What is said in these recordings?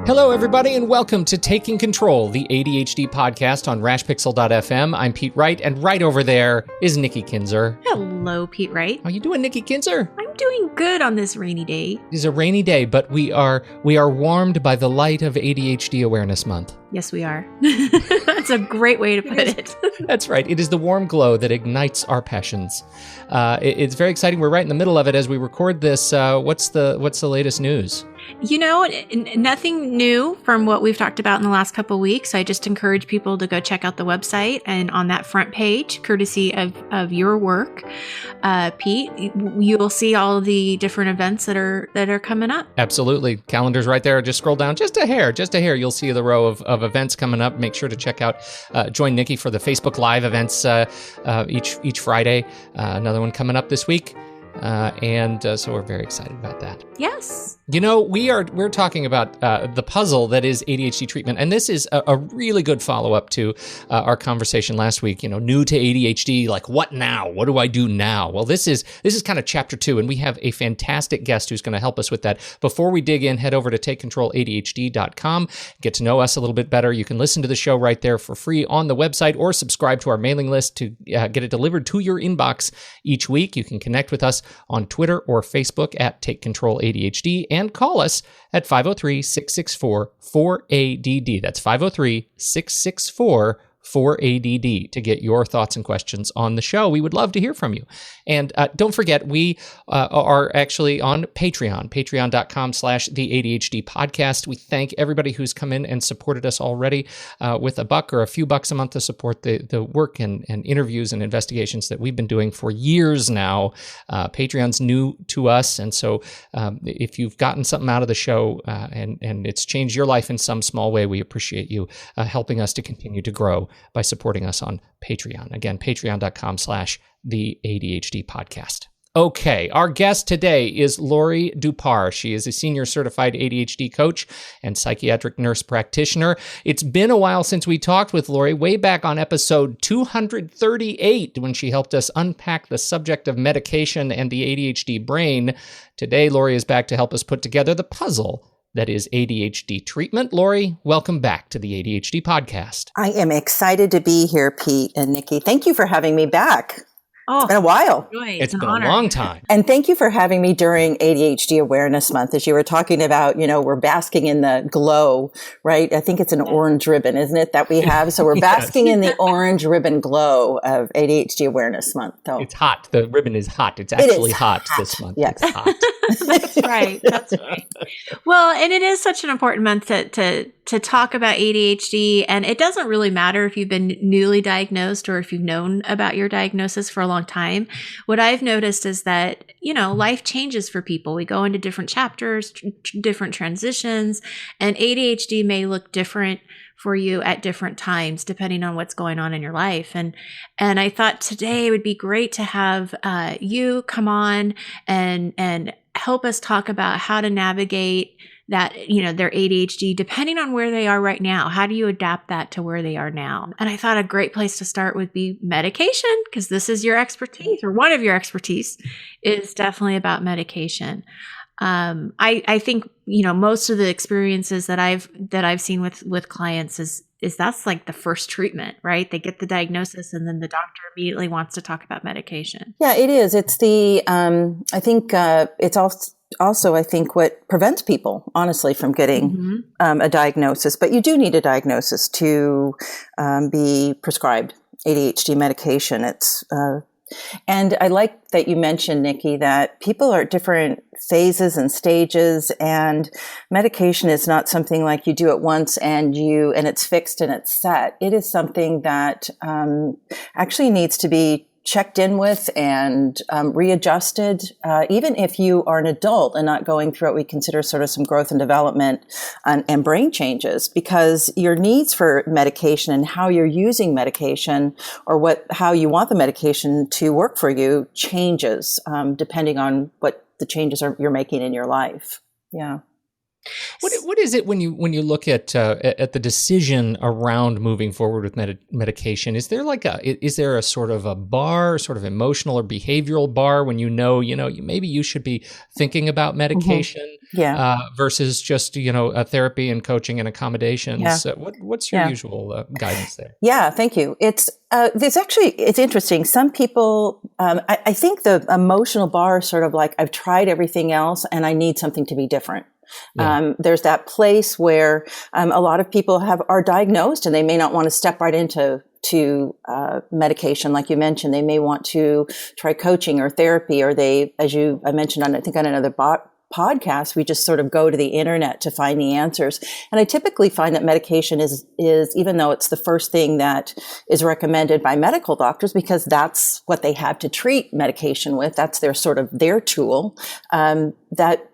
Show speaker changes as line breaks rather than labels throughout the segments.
Hello, everybody, and welcome to Taking Control, the ADHD podcast on rashpixel.fm. I'm Pete Wright, and right over there is Nikki Kinzer.
Hello, Pete Wright.
How you doing, Nikki Kinzer?
I'm doing good on this rainy day.
It is a rainy day, but we are warmed by the light of ADHD Awareness Month.
Yes, we are. That's a great way to put it.
That's right. It is the warm glow that ignites our passions. It's very exciting. We're right in the middle of it as we record this. What's the latest news?
You know, nothing new from what we've talked about in the last couple of weeks. I just encourage people to go check out the website, and on that front page, courtesy of your work, Pete, you'll see all of the different events that are coming up. Absolutely. Calendar's right there. Just scroll down just a hair. You'll see the row of events coming up. Make sure to check out, join Nikki for the Facebook Live events each Friday. Another one coming up this week. So we're very excited about that. Yes.
You know, we're talking about the puzzle that is ADHD treatment, and this is a really good follow-up to our conversation last week. You know, new to ADHD, like what now? What do I do now? Well, this is kind of chapter 2, and we have a fantastic guest who's going to help us with that. Before we dig in, head over to takecontroladhd.com, get to know us a little bit better. You can listen to the show right there for free on the website, or subscribe to our mailing list to get it delivered to your inbox each week. You can connect with us on Twitter or Facebook at Take Control ADHD, and call us at 503-664-4ADD. That's 503-664-4ADD to get your thoughts and questions on the show. We would love to hear from you. And don't forget, we are actually on Patreon, patreon.com/the ADHD podcast. We thank everybody who's come in and supported us already with $1 or a few bucks a month to support the work and interviews and investigations that we've been doing for years now. Patreon's new to us. And so if you've gotten something out of the show and it's changed your life in some small way, we appreciate you helping us to continue to grow by supporting us on Patreon. Again, patreon.com/the ADHD podcast. Okay, our guest today is Laurie Dupar. She is a senior certified ADHD coach and psychiatric nurse practitioner. It's been a while since we talked with Laurie, way back on episode 238, when she helped us unpack the subject of medication and the ADHD brain. Today, Laurie is back to help us put together the puzzle that is ADHD treatment. Laurie, welcome back to the ADHD podcast.
I am excited to be here, Pete and Nikki. Thank you for having me back.
Oh,
it's been a while.
It's been a long time.
And thank you for having me during ADHD Awareness Month. As you were talking about, you know, we're basking in the glow, right? I think it's an orange ribbon, isn't it, that we have? So we're basking in the orange ribbon glow of ADHD Awareness Month. So
it's hot. The ribbon is hot. It's actually hot this month.
Yes.
It's hot.
That's right. That's right. Well, and it is such an important month to talk about ADHD, and it doesn't really matter if you've been newly diagnosed or if you've known about your diagnosis for a long time. What I've noticed is that, you know, life changes for people. We go into different chapters, different transitions, and ADHD may look different for you at different times, depending on what's going on in your life. And I thought today it would be great to have you come on and help us talk about how to navigate that, you know, their ADHD, depending on where they are right now. How do you adapt that to where they are now? And I thought a great place to start would be medication, because this is your expertise, or one of your expertise is definitely about medication. I think, you know, most of the experiences that I've seen with clients is that's like the first treatment, right? They get the diagnosis and then the doctor immediately wants to talk about medication.
Yeah, it is. It's the, I think it's also, I think, what prevents people, honestly, from getting a diagnosis. But you do need a diagnosis to be prescribed ADHD medication. And I like that you mentioned, Nikki, that people are at different phases and stages, and medication is not something like you do it once and it's fixed and it's set. It is something that actually needs to be checked in with and readjusted, even if you are an adult and not going through what we consider sort of some growth and development and brain changes, because your needs for medication and how you're using medication, or how you want the medication to work for you, changes depending on what the changes you're making in your life. Yeah.
What is it when you look at the decision around moving forward with medication? Is there a sort of a bar, sort of emotional or behavioral bar when maybe you should be thinking about medication versus just therapy and coaching and accommodations? What's your usual guidance there?
Yeah, thank you. It's interesting. Some people, I think the emotional bar is sort of like, I've tried everything else and I need something to be different. Yeah. There's that place where a lot of people are diagnosed and they may not want to step right into medication. Like you mentioned, they may want to try coaching or therapy, or I mentioned on another podcast, we just sort of go to the internet to find the answers. And I typically find that medication is even though it's the first thing that is recommended by medical doctors, because that's what they have to treat medication with, that's their tool, that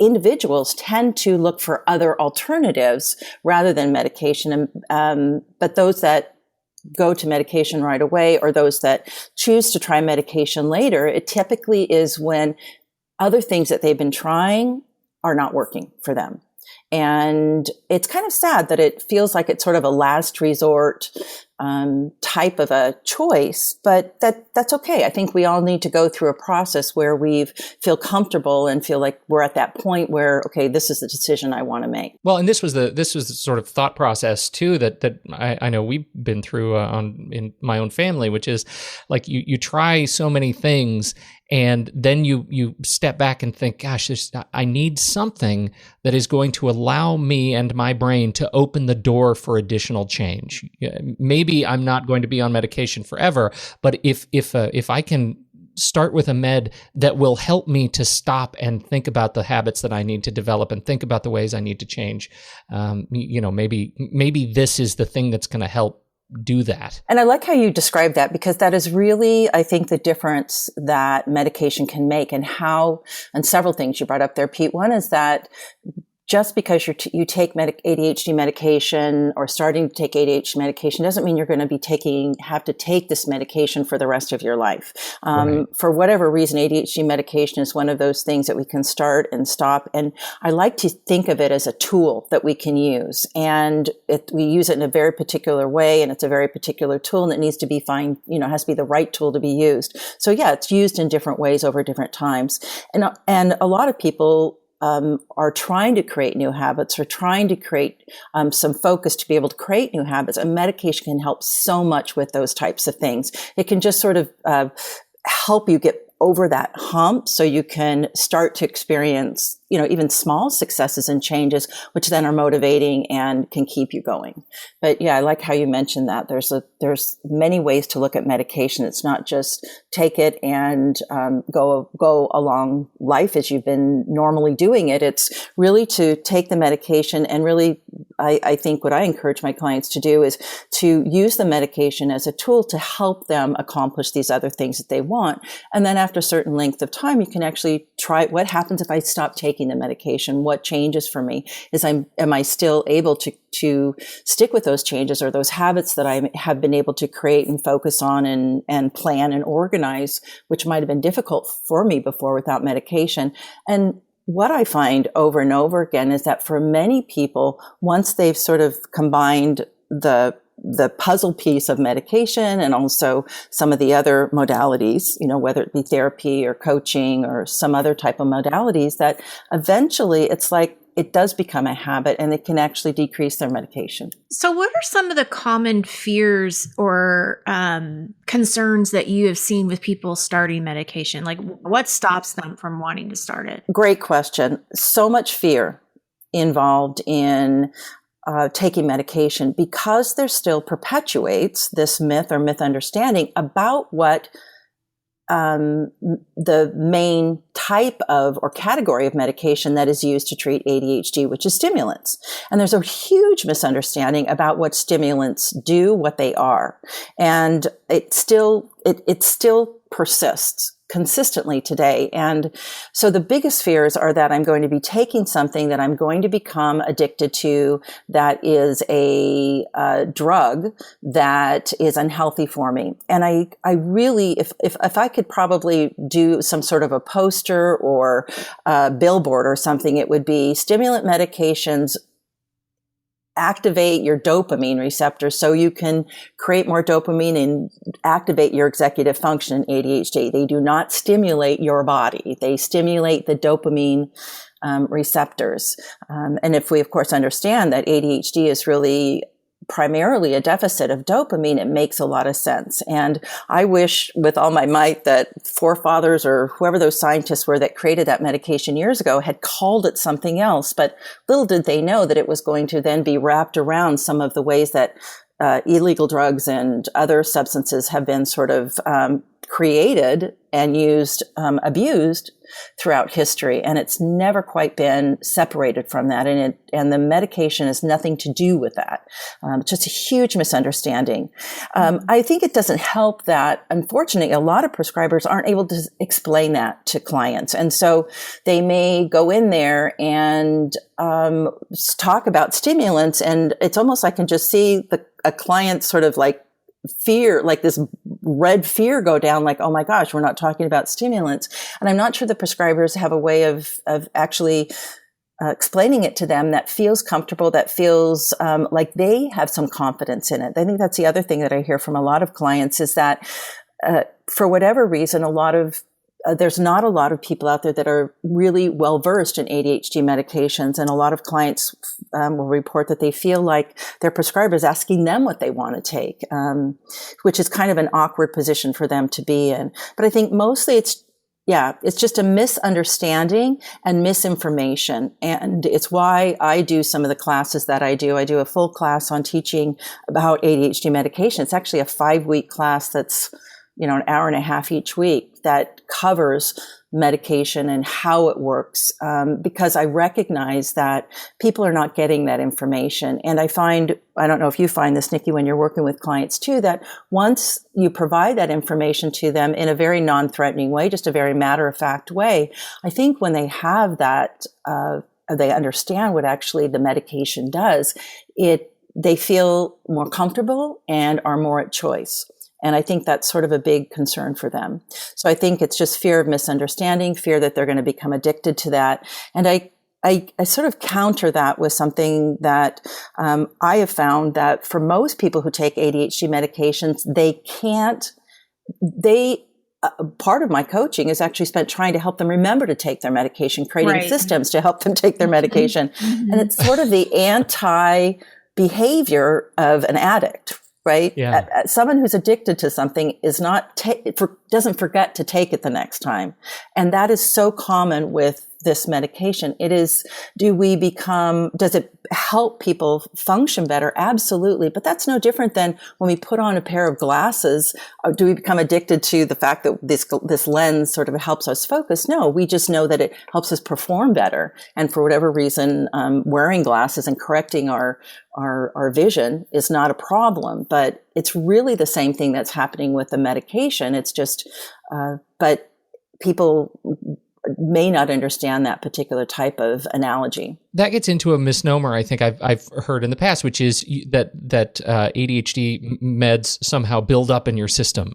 individuals tend to look for other alternatives rather than medication. But those that go to medication right away, or those that choose to try medication later, it typically is when other things that they've been trying are not working for them. And it's kind of sad that it feels like it's sort of a last resort type of a choice, but that's okay. I think we all need to go through a process where we feel comfortable and feel like we're at that point where, okay, this is the decision I want to make.
Well, and this was the sort of thought process too that I know we've been through in my own family, which is like you try so many things. And then you step back and think, gosh, I need something that is going to allow me and my brain to open the door for additional change. Maybe I'm not going to be on medication forever, but if I can start with a med that will help me to stop and think about the habits that I need to develop and think about the ways I need to change, maybe this is the thing that's going to help do that.
And I like how you describe that, because that is really, I think, the difference that medication can make, and several things you brought up there, Pete. One is that just because you take ADHD medication or starting to take ADHD medication doesn't mean you're going to have to take this medication for the rest of your life. Right. For whatever reason, ADHD medication is one of those things that we can start and stop. And I like to think of it as a tool that we can use. And we use it in a very particular way, and it's a very particular tool, and it needs to be has to be the right tool to be used. So yeah, it's used in different ways over different times. And a lot of people are trying to create new habits, or trying to create some focus to be able to create new habits. And medication can help so much with those types of things. It can just sort of help you get over that hump so you can start to experience, even small successes and changes, which then are motivating and can keep you going. But yeah, I like how you mentioned that. There's many ways to look at medication. It's not just take it and go along life as you've been normally doing it. It's really to take the medication and really, I think what I encourage my clients to do is to use the medication as a tool to help them accomplish these other things that they want. And then after a certain length of time, you can actually try what happens if I stop taking the medication? What changes for me? Am I still able to stick with those changes or those habits that I have been able to create and focus on and plan and organize, which might have been difficult for me before without medication? And what I find over and over again is that for many people, once they've sort of combined the puzzle piece of medication and also some of the other modalities, whether it be therapy or coaching or some other type of modalities, that eventually it's like it does become a habit and it can actually decrease their medication.
So what are some of the common fears or concerns that you have seen with people starting medication? Like, what stops them from wanting to start it?
Great question. So much fear involved in taking medication, because there still perpetuates this myth or misunderstanding about what the main type of or category of medication that is used to treat ADHD, which is stimulants. And there's a huge misunderstanding about what stimulants do, what they are. And it still persists consistently today. And so the biggest fears are that I'm going to be taking something that I'm going to become addicted to, that is a drug that is unhealthy for me. And I really, if I could probably do some sort of a poster or a billboard or something, it would be stimulant medications activate your dopamine receptors so you can create more dopamine and activate your executive function in ADHD. They do not stimulate your body. They stimulate the dopamine receptors. And if we, of course, understand that ADHD is really primarily a deficit of dopamine, it makes a lot of sense. And I wish with all my might that forefathers or whoever those scientists were that created that medication years ago had called it something else. But little did they know that it was going to then be wrapped around some of the ways that illegal drugs and other substances have been sort of created and used, abused throughout history. And it's never quite been separated from that. And the medication has nothing to do with that. Just a huge misunderstanding. I think it doesn't help that, unfortunately, a lot of prescribers aren't able to explain that to clients. And so they may go in there and talk about stimulants, and it's almost, I can just see a client sort of like fear, like this red fear go down, like, oh my gosh, we're not talking about stimulants. And I'm not sure the prescribers have a way of actually explaining it to them that feels comfortable, that feels like they have some confidence in it. I think that's the other thing that I hear from a lot of clients is that for whatever reason, there's not a lot of people out there that are really well versed in ADHD medications. And a lot of clients will report that they feel like their prescriber is asking them what they want to take, which is kind of an awkward position for them to be in. But I think mostly it's just a misunderstanding and misinformation. And it's why I do some of the classes that I do. I do a full class on teaching about ADHD medication. It's actually a 5-week class that's an hour and a half each week that covers medication and how it works, because I recognize that people are not getting that information. And I don't know if you find this, Nikki, when you're working with clients too, that once you provide that information to them in a very non-threatening way, just a very matter-of-fact way, I think when they have that, they understand what actually the medication does, they feel more comfortable and are more at choice. And I think that's sort of a big concern for them. So I think it's just fear of misunderstanding, fear that they're going to become addicted to that. And I sort of counter that with something that I have found that for most people who take ADHD medications, part of my coaching is actually spent trying to help them remember to take their medication, creating systems to help them take their medication. And it's sort of the anti-behavior of an addict. Right? Yeah. Someone who's addicted to something doesn't forget to take it the next time. And that is so common with this medication. Does it help people function better? Absolutely. But that's no different than when we put on a pair of glasses. Do we become addicted to the fact that this lens sort of helps us focus? No, we just know that it helps us perform better. And for whatever reason, wearing glasses and correcting our vision is not a problem, but it's really the same thing that's happening with the medication. It's just, but people may not understand that particular type of analogy.
That gets into a misnomer I think I've heard in the past, which is that ADHD meds somehow build up in your system.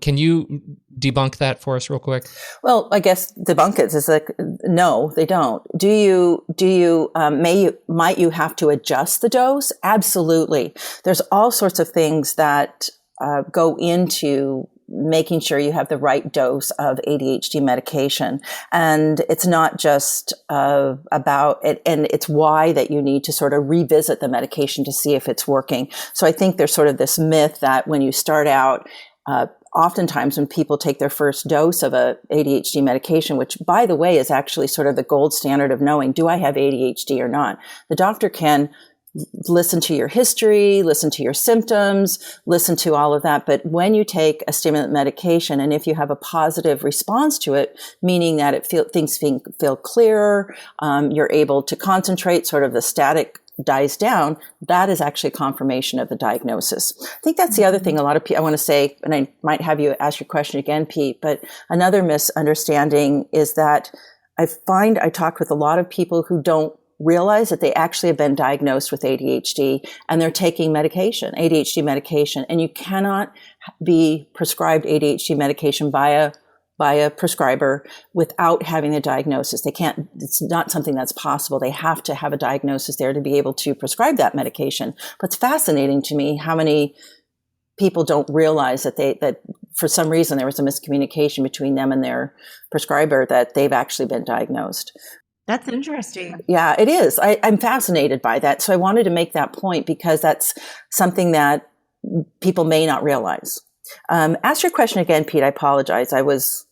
Can you debunk that for us real quick? Well,
I guess debunk it is like, no, they don't. Might you have to adjust the dose? Absolutely. There's all sorts of things that go into making sure you have the right dose of ADHD medication. And it's not just about it, and it's why that you need to sort of revisit the medication to see if it's working. So I think there's sort of this myth that when you start out, oftentimes when people take their first dose of a ADHD medication, which by the way is actually sort of the gold standard of knowing, do I have ADHD or not? The doctor can listen to your history, listen to your symptoms, listen to all of that. But when you take a stimulant medication, and if you have a positive response to it, meaning that things feel clearer, you're able to concentrate, sort of the static dies down, that is actually confirmation of the diagnosis. I think that's the other thing. A lot of people, I want to say, and I might have you ask your question again, Pete, but another misunderstanding is that I find I talk with a lot of people who don't realize that they actually have been diagnosed with ADHD and they're taking medication, ADHD medication, and you cannot be prescribed ADHD medication by a prescriber without having the diagnosis. They can't, it's not something that's possible. They have to have a diagnosis there to be able to prescribe that medication. But it's fascinating to me how many people don't realize that for some reason there was a miscommunication between them and their prescriber, that they've actually been diagnosed.
That's interesting.
Yeah, it is. I'm fascinated by that. So I wanted to make that point because that's something that people may not realize. Ask your question again, Pete. I apologize.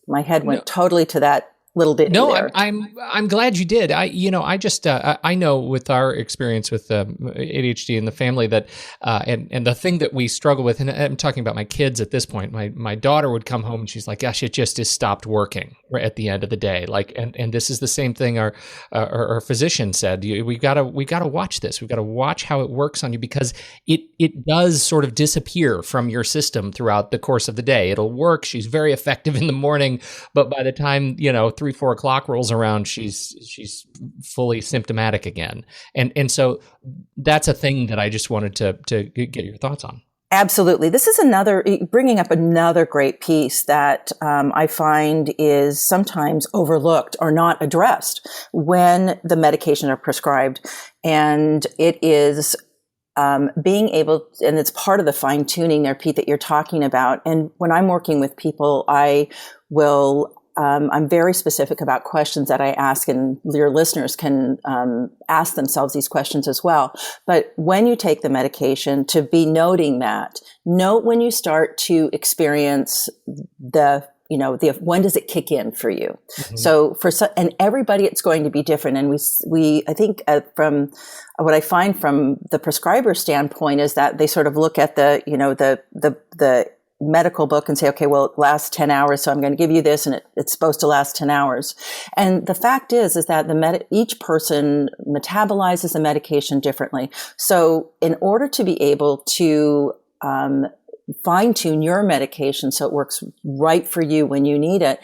My head went totally to that little bit.
No,
there.
I'm glad you did. I know with our experience with ADHD in the family that, and the thing that we struggle with, and I'm talking about my kids at this point. My daughter would come home and she's like, "Gosh, it just has stopped working at the end of the day." Like, and this is the same thing our physician said. We gotta watch this. We've got to watch how it works on you because it does sort of disappear from your system throughout the course of the day. It'll work. She's very effective in the morning, but by the time 3-4 o'clock rolls around, she's fully symptomatic again, and so that's a thing that I just wanted to get your thoughts on.
Absolutely, this is bringing up another great piece that I find is sometimes overlooked or not addressed when the medications are prescribed, and it is being able, and it's part of the fine tuning there, Pete, that you're talking about. And when I'm working with people, I'm very specific about questions that I ask, and your listeners can ask themselves these questions as well. But when you take the medication, to be noting that, note when you start to experience when does it kick in for you? Mm-hmm. So and everybody, it's going to be different. And I think from what I find from the prescriber standpoint is that they sort of look at the medical book and say, okay, well, it lasts 10 hours, so I'm going to give you this, and it's supposed to last 10 hours. And the fact is that each person metabolizes the medication differently. So in order to be able to fine tune your medication so it works right for you when you need it,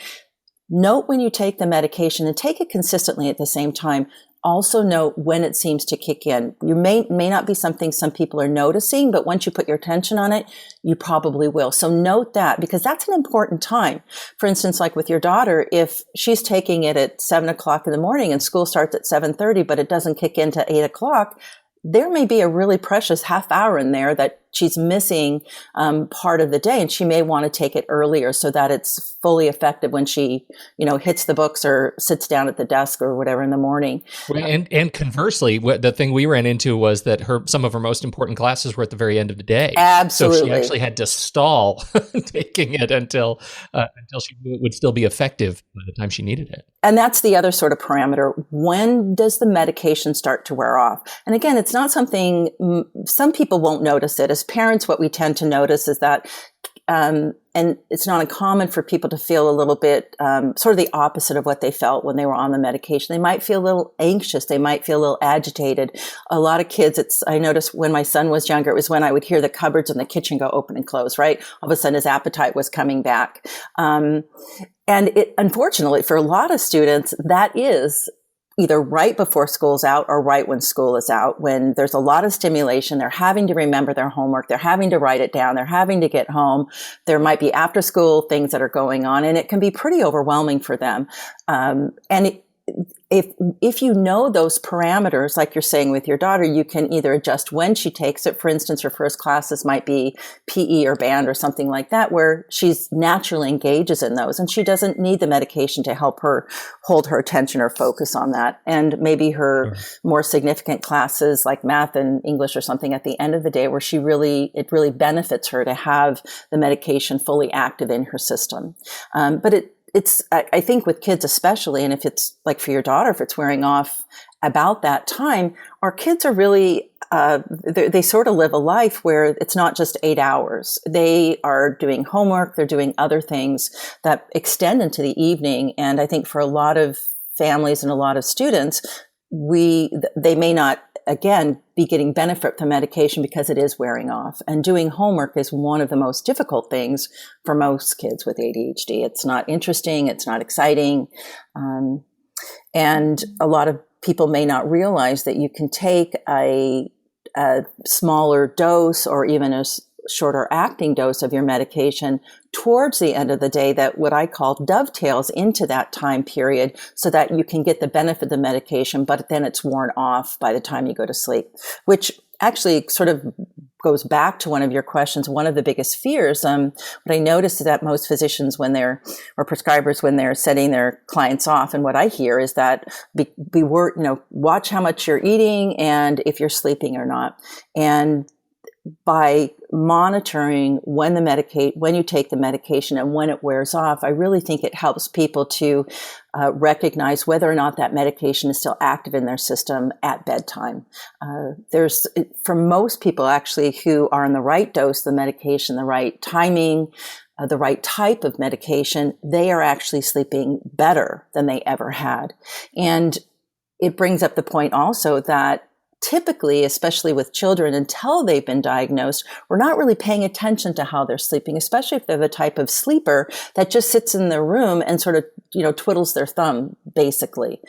note when you take the medication and take it consistently at the same time. Also note when it seems to kick in. You may not be something some people are noticing, but once you put your attention on it, you probably will. So note that, because that's an important time. For instance, like with your daughter, if she's taking it at 7 o'clock in the morning and school starts at 7:30, but it doesn't kick in to 8 o'clock, there may be a really precious half hour in there that she's missing part of the day, and she may want to take it earlier so that it's fully effective when she, hits the books or sits down at the desk or whatever in the morning.
And conversely, the thing we ran into was that some of her most important classes were at the very end of the day.
Absolutely.
So she actually had to stall taking it until she would still be effective by the time she needed it.
And that's the other sort of parameter. When does the medication start to wear off? And again, it's not something, some people won't notice it. As parents, what we tend to notice is that, and it's not uncommon for people to feel a little bit, sort of the opposite of what they felt when they were on the medication. They might feel a little anxious. They might feel a little agitated. A lot of kids, I noticed when my son was younger, it was when I would hear the cupboards in the kitchen go open and close, right? All of a sudden his appetite was coming back. And unfortunately, for a lot of students, that is either right before school's out or right when school is out, when there's a lot of stimulation. They're having to remember their homework. They're having to write it down. They're having to get home. There might be after school things that are going on, and it can be pretty overwhelming for them. If you know those parameters, like you're saying with your daughter, you can either adjust when she takes it. For instance, her first classes might be PE or band or something like that, where she's naturally engages in those, and she doesn't need the medication to help her hold her attention or focus on that. And maybe her more significant classes like math and English or something at the end of the day, where it really benefits her to have the medication fully active in her system. But I think with kids especially, and if it's like for your daughter, if it's wearing off about that time, our kids are really, they sort of live a life where it's not just 8 hours. They are doing homework, they're doing other things that extend into the evening. And I think for a lot of families and a lot of students, they may not, again, be getting benefit from medication because it is wearing off. And doing homework is one of the most difficult things for most kids with ADHD. It's not interesting. It's not exciting. And a lot of people may not realize that you can take a smaller dose or even a shorter acting dose of your medication towards the end of the day that what I call dovetails into that time period so that you can get the benefit of the medication, but then it's worn off by the time you go to sleep, which actually sort of goes back to one of your questions. One of the biggest fears, what I notice is that most physicians or prescribers, when they're setting their clients off, and what I hear is that watch how much you're eating and if you're sleeping or not. And by monitoring when you take the medication and when it wears off, I really think it helps people to recognize whether or not that medication is still active in their system at bedtime. For most people actually who are on the right dose of the medication, the right timing, the right type of medication, they are actually sleeping better than they ever had. And it brings up the point also that typically, especially with children, until they've been diagnosed, we're not really paying attention to how they're sleeping, especially if they're the type of sleeper that just sits in their room and sort of, twiddles their thumb, basically,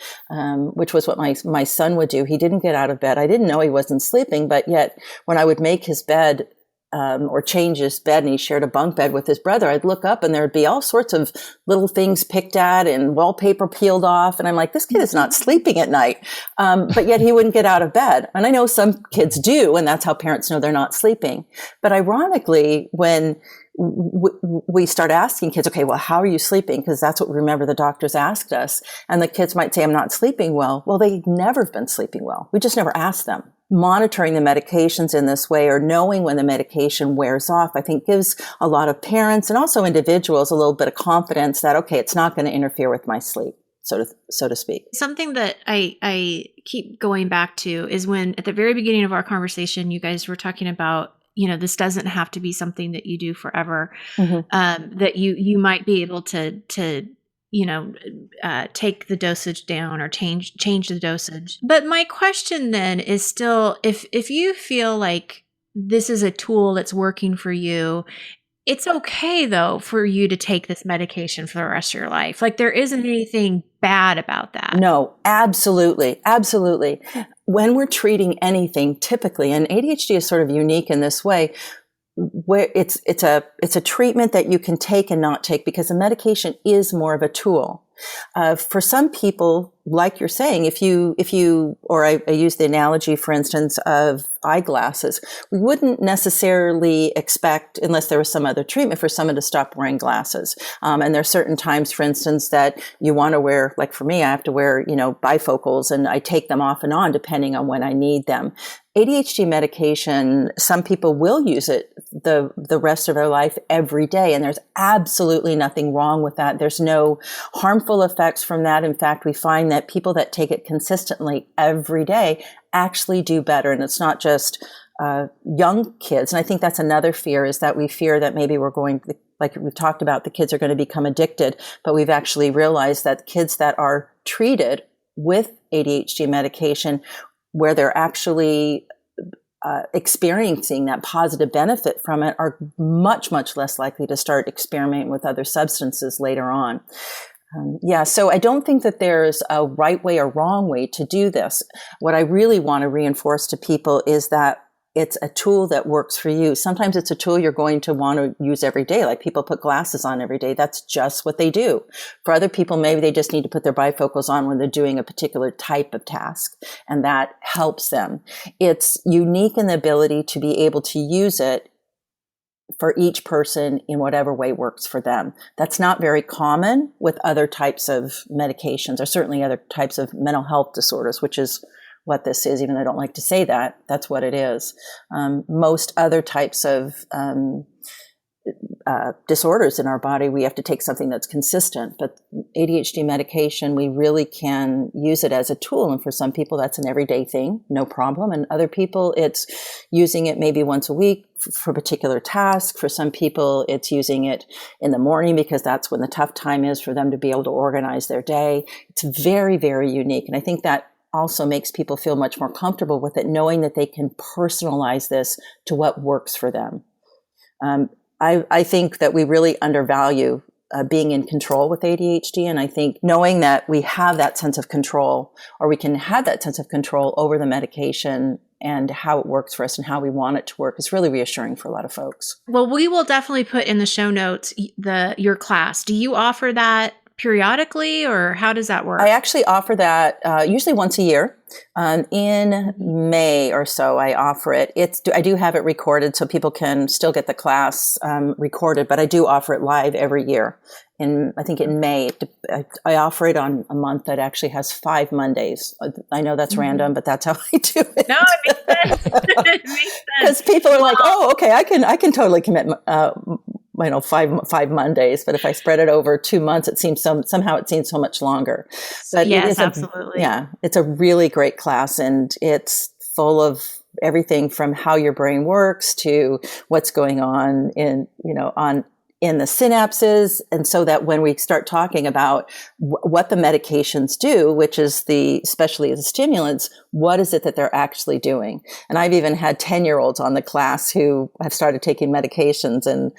which was what my son would do. He didn't get out of bed. I didn't know he wasn't sleeping, but yet when I would make his bed, or change his bed, and he shared a bunk bed with his brother, I'd look up and there'd be all sorts of little things picked at and wallpaper peeled off. And I'm like, this kid is not sleeping at night. But yet he wouldn't get out of bed. And I know some kids do, and that's how parents know they're not sleeping. But ironically, when we start asking kids, okay, well, how are you sleeping? Because that's what we remember the doctors asked us. And the kids might say, I'm not sleeping well. Well, they've never been sleeping well. We just never asked them. Monitoring the medications in this way or knowing when the medication wears off, I think gives a lot of parents and also individuals a little bit of confidence that, okay, it's not going to interfere with my sleep, so to speak.
Something that I keep going back to is when at the very beginning of our conversation, you guys were talking about, this doesn't have to be something that you do forever, that you might be able to take the dosage down or change the dosage. But my question then is still, if you feel like this is a tool that's working for you, it's okay though for you to take this medication for the rest of your life. Like there isn't anything bad about that.
No, absolutely. Absolutely. When we're treating anything, typically, and ADHD is sort of unique in this way, where it's a treatment that you can take and not take because the medication is more of a tool. For some people, like you're saying, if you, or I use the analogy, for instance, of eyeglasses, we wouldn't necessarily expect, unless there was some other treatment, for someone to stop wearing glasses. And there are certain times, for instance, that you want to wear, like for me, I have to wear, bifocals, and I take them off and on depending on when I need them. ADHD medication, some people will use it the rest of their life every day, and there's absolutely nothing wrong with that. There's no harmful effects from that. In fact, we find that people that take it consistently every day actually do better. And it's not just young kids. And I think that's another fear, is that we fear that maybe we're going, like we've talked about, the kids are going to become addicted. But we've actually realized that kids that are treated with ADHD medication, where they're actually experiencing that positive benefit from it, are much, much less likely to start experimenting with other substances later on. So I don't think that there's a right way or wrong way to do this. What I really want to reinforce to people is that it's a tool that works for you. Sometimes it's a tool you're going to want to use every day. Like people put glasses on every day. That's just what they do. For other people, maybe they just need to put their bifocals on when they're doing a particular type of task, and that helps them. It's unique in the ability to be able to use it for each person in whatever way works for them. That's not very common with other types of medications, or certainly other types of mental health disorders, which is what this is. Even though I don't like to say that, that's what it is. Most other types of disorders in our body, we have to take something that's consistent. But ADHD medication, we really can use it as a tool. And for some people, that's an everyday thing, no problem. And other people, it's using it maybe once a week for a particular task. For some people, it's using it in the morning because that's when the tough time is for them to be able to organize their day. It's very, very unique. And I think that also makes people feel much more comfortable with it, knowing that they can personalize this to what works for them. I think that we really undervalue being in control with ADHD. And I think knowing that we have that sense of control, or we can have that sense of control over the medication and how it works for us and how we want it to work, is really reassuring for a lot of folks.
Well, we will definitely put in the show notes your class. Do you offer that periodically, or how does that work?
I actually offer that usually once a year. In May or so, I offer it. I do have it recorded, so people can still get the class recorded, but I do offer it live every year. I think in May, I offer it on a month that actually has 5 Mondays. I know that's random, but that's how I do it.
No, it makes sense. It makes sense.
Because people are like, oh, okay, I can totally commit 5 Mondays, but if I spread it over 2 months, it seems somehow it seems so much longer. But
yes, absolutely.
It's a really great class, and it's full of everything from how your brain works to what's going on in the synapses. And so that when we start talking about what the medications do, which is especially the stimulants, what is it that they're actually doing? And I've even had 10-year-olds on the class who have started taking medications, and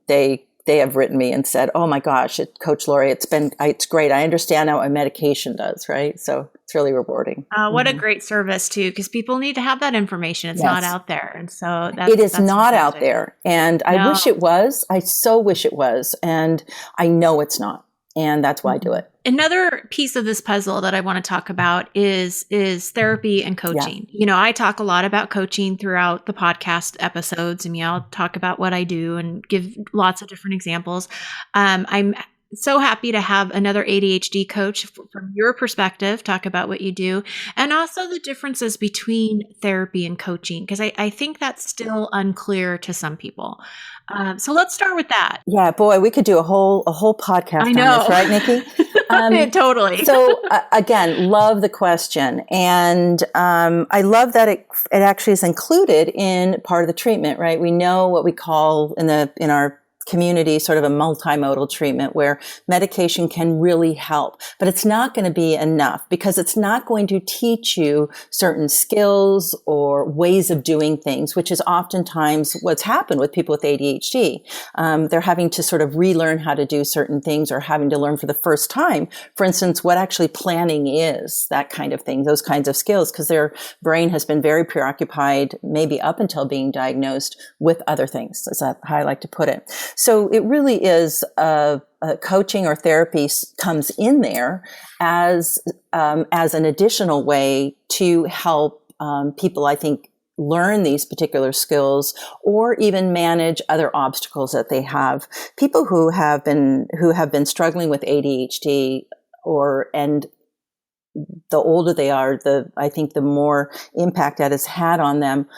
they have written me and said, oh my gosh, Coach Laurie, it's great. I understand now what a medication does, right? So it's really rewarding.
What a great service too, because people need to have that information. It's not out there. And so
it is not out there. And I wish it was. I so wish it was. And I know it's not. And that's why I do it.
Another piece of this puzzle that I want to talk about is therapy and coaching. Yeah. I talk a lot about coaching throughout the podcast episodes. I'll talk about what I do and give lots of different examples. I'm so happy to have another ADHD coach from your perspective talk about what you do, and also the differences between therapy and coaching, because I think that's still unclear to some people. So let's start with that.
Yeah, boy, we could do a whole podcast on this, right, Nikki?
Totally.
So again, love the question. And I love that it actually is included in part of the treatment, right? We know what we call in our community sort of a multimodal treatment where medication can really help, but it's not going to be enough, because it's not going to teach you certain skills or ways of doing things, which is oftentimes what's happened with people with ADHD. They're having to sort of relearn how to do certain things, or having to learn for the first time, for instance, what actually planning is, that kind of thing, those kinds of skills, because their brain has been very preoccupied, maybe up until being diagnosed, with other things. That's how I like to put it. So it really is coaching or therapy comes in there as an additional way to help people, I think, learn these particular skills, or even manage other obstacles that they have. People who have been struggling with ADHD, and the older they are, I think the more impact that has had on them.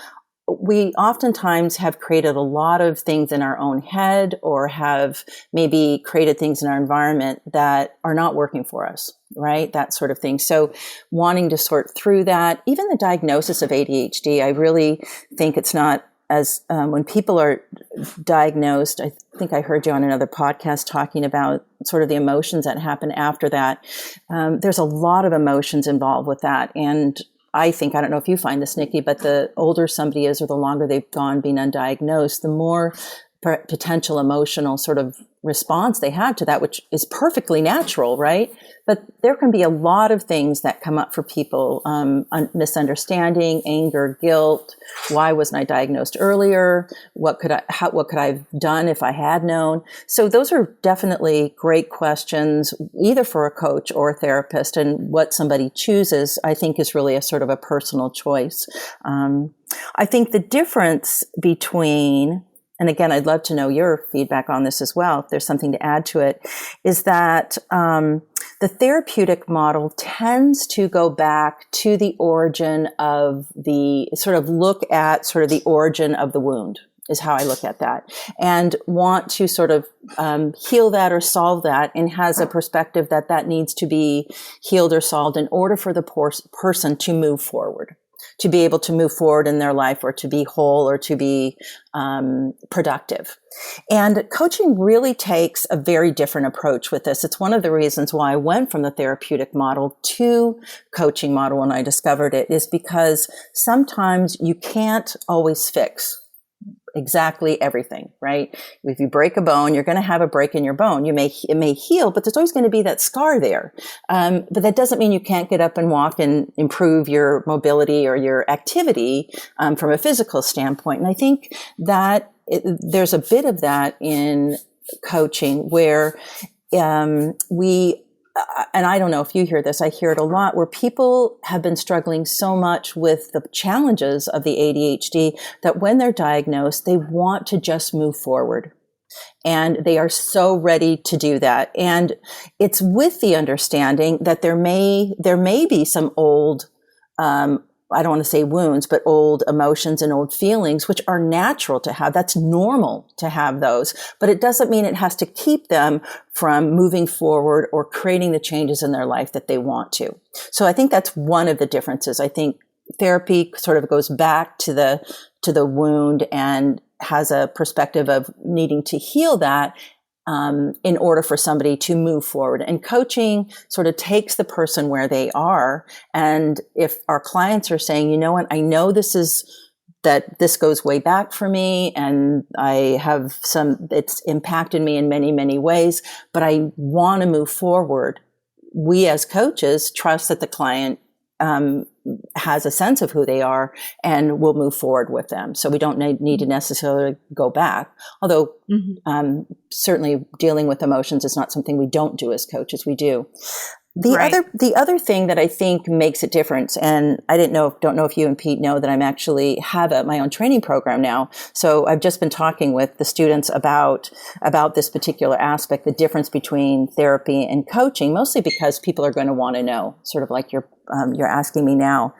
We oftentimes have created a lot of things in our own head, or have maybe created things in our environment that are not working for us, right? That sort of thing. So wanting to sort through that, even the diagnosis of ADHD, I really think it's not as, when people are diagnosed, I think I heard you on another podcast talking about sort of the emotions that happen after that. There's a lot of emotions involved with that. And I don't know if you find this, Nikki, but the older somebody is, or the longer they've gone being undiagnosed, the more potential emotional sort of response they have to that, which is perfectly natural, right? But there can be a lot of things that come up for people, misunderstanding, anger, guilt. Why wasn't I diagnosed earlier? What could I have done if I had known? So those are definitely great questions, either for a coach or a therapist. And what somebody chooses, I think, is really a sort of a personal choice. I think the difference between, and again, I'd love to know your feedback on this as well, if there's something to add to it, is that the therapeutic model tends to go back to the origin of the origin of the wound, is how I look at that, and want to sort of heal that or solve that, and has a perspective that needs to be healed or solved in order for the person to move forward. to be able to move forward in their life, or to be whole, or to be productive. And coaching really takes a very different approach with this. It's one of the reasons why I went from the therapeutic model to coaching model when I discovered it, is because sometimes you can't always fix exactly everything, right? If you break a bone, you're going to have a break in your bone. It may heal, but there's always going to be that scar there. But that doesn't mean you can't get up and walk and improve your mobility or your activity from a physical standpoint. And I think that there's a bit of that in coaching where and I don't know if you hear this, I hear it a lot, where people have been struggling so much with the challenges of the ADHD that when they're diagnosed, they want to just move forward. And they are so ready to do that. And it's with the understanding that there may be some old, I don't want to say wounds, but old emotions and old feelings, which are natural to have. That's normal to have those, but it doesn't mean it has to keep them from moving forward or creating the changes in their life that they want to. So I think that's one of the differences. I think therapy sort of goes back to the wound and has a perspective of needing to heal that in order for somebody to move forward. And coaching sort of takes the person where they are. And if our clients are saying, you know what, I know this goes way back for me, and it's impacted me in many, many ways, but I want to move forward. We as coaches trust that the client has a sense of who they are and will move forward with them. So we don't need to necessarily go back. Although certainly dealing with emotions is not something we don't do as coaches. We do. The other thing that I think makes a difference, and I don't know if you and Pete know that I'm actually have my own training program now. So I've just been talking with the students about this particular aspect, the difference between therapy and coaching, mostly because people are going to want to know, sort of like you're asking me now.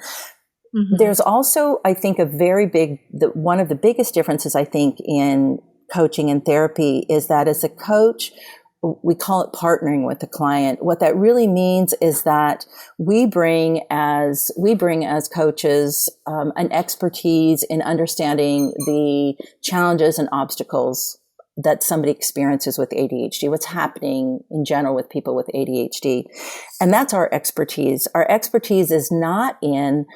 Mm-hmm. There's also, I think, one of the biggest differences, I think, in coaching and therapy is that as a coach, we call it partnering with the client. What that really means is that we bring as coaches an expertise in understanding the challenges and obstacles that somebody experiences with ADHD, what's happening in general with people with ADHD. And that's our expertise. Our expertise is not in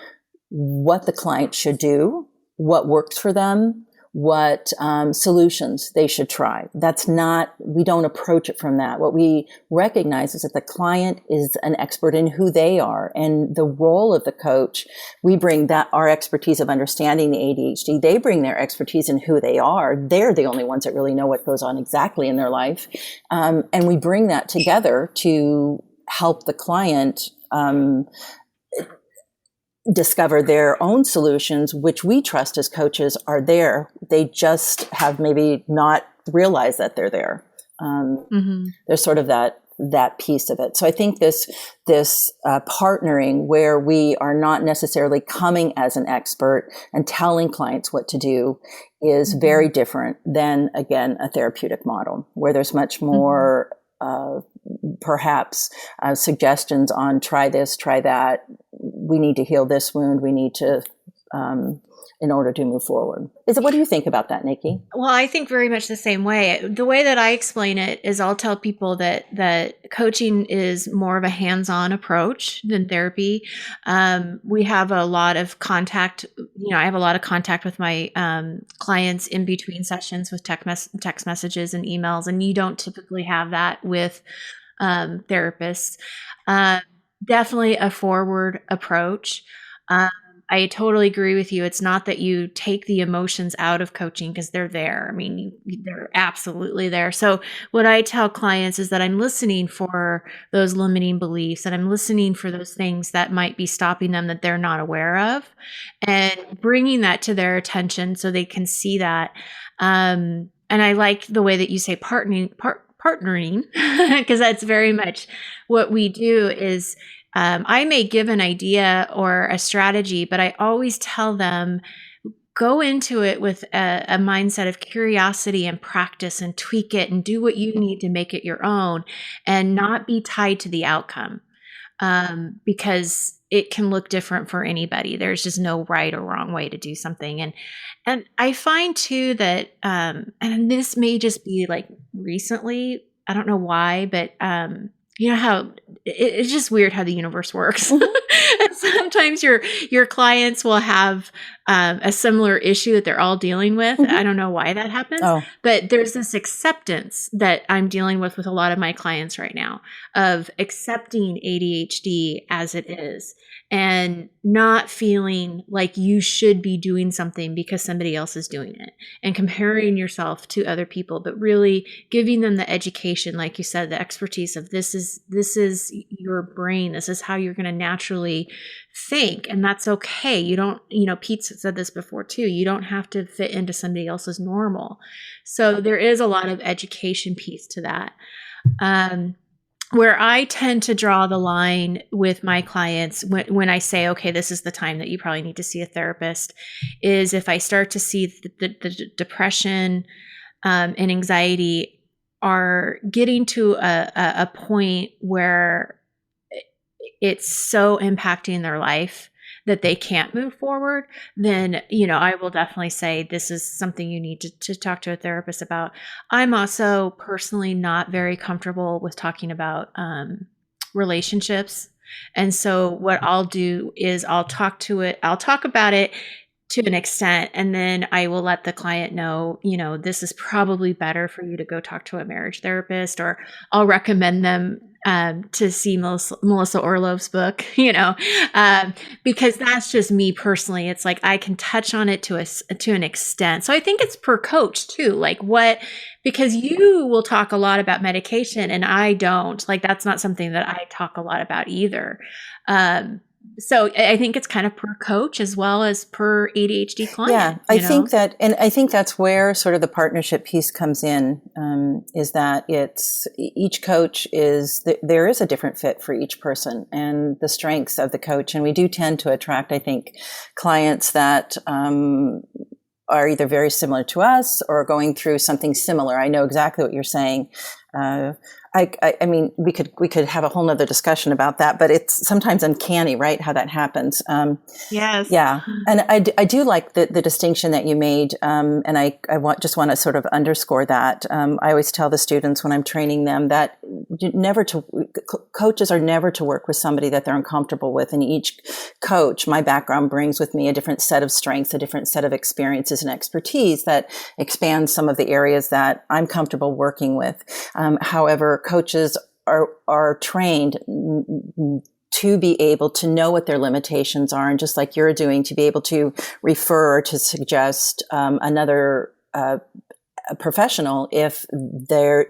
what the client should do, what works for them, what solutions they should try. We don't approach it from that. What we recognize is that the client is an expert in who they are, and the role of the coach, we bring that our expertise of understanding the ADHD. They bring their expertise in who they are. They're the only ones that really know what goes on exactly in their life. And we bring that together to help the client discover their own solutions, which we trust as coaches are there. They just have maybe not realized that they're there. There's sort of that piece of it. So I think this partnering where we are not necessarily coming as an expert and telling clients what to do is very different than, again, a therapeutic model where there's much more perhaps suggestions on try this, try that. We need to heal this wound. We need to, in order to move forward. What do you think about that, Nikki?
Well, I think very much the same way. The way that I explain it is I'll tell people that coaching is more of a hands-on approach than therapy. We have a lot of contact. I have a lot of contact with my clients in between sessions with text messages and emails, and you don't typically have that with therapists. Definitely a forward approach. I totally agree with you. It's not that you take the emotions out of coaching because they're there. I mean, they're absolutely there. So what I tell clients is that I'm listening for those limiting beliefs, and I'm listening for those things that might be stopping them that they're not aware of, and bringing that to their attention so they can see that. And I like the way that you say partnering, because that's very much what we do is I may give an idea or a strategy, but I always tell them, go into it with a mindset of curiosity and practice and tweak it and do what you need to make it your own and not be tied to the outcome. Because it can look different for anybody. There's just no right or wrong way to do something. And I find too that, and this may just be like recently, I don't know why, but, you know how it's just weird how the universe works. And sometimes your clients will have a similar issue that they're all dealing with. I don't know why that happens, but there's this acceptance that I'm dealing with a lot of my clients right now of accepting ADHD as it is and not feeling like you should be doing something because somebody else is doing it and comparing yourself to other people, but really giving them the education, like you said, the expertise of this is your brain. This is how you're going to naturally think. And that's okay. You don't, Pete said this before too. You don't have to fit into somebody else's normal. So there is a lot of education piece to that. Where I tend to draw the line with my clients when I say, okay, this is the time that you probably need to see a therapist, is if I start to see the depression and anxiety are getting to a point where it's so impacting their life that they can't move forward, then, I will definitely say this is something you need to talk to a therapist about. I'm also personally not very comfortable with talking about relationships. And so what I'll do is I'll talk about it to an extent, and then I will let the client know, this is probably better for you to go talk to a marriage therapist, or I'll recommend them to see Melissa Orlove's book, because that's just me personally. It's like I can touch on it to an extent. So I think it's per coach too, because you will talk a lot about medication and I don't. Like that's not something that I talk a lot about either. So I think it's kind of per coach as well as per ADHD client.
Yeah, I think that's where sort of the partnership piece comes in, is that it's each coach there is a different fit for each person and the strengths of the coach. And we do tend to attract, I think, clients that are either very similar to us or going through something similar. I know exactly what you're saying. I mean, we could have a whole nother discussion about that, but it's sometimes uncanny, right? How that happens.
Yes.
Yeah. And I do like the distinction that you made. And I just want to sort of underscore that. I always tell the students when I'm training them that coaches are never to work with somebody that they're uncomfortable with. And each coach, my background brings with me a different set of strengths, a different set of experiences and expertise that expands some of the areas that I'm comfortable working with. However, coaches are trained to be able to know what their limitations are, and just like you're doing, to be able to refer, to suggest another professional if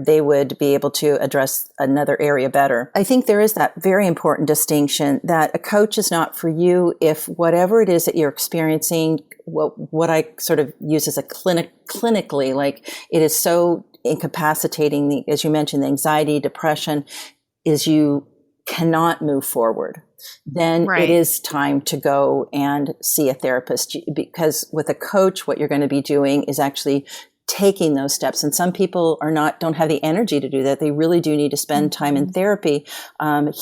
they would be able to address another area better. I think there is that very important distinction that a coach is not for you if whatever it is that you're experiencing, what I sort of use as a clinically, like it is so incapacitating, as you mentioned, the anxiety, depression, is you cannot move forward. Then It is time to go and see a therapist, because with a coach, what you're going to be doing is actually taking those steps. And some people don't have the energy to do that. They really do need to spend time in therapy,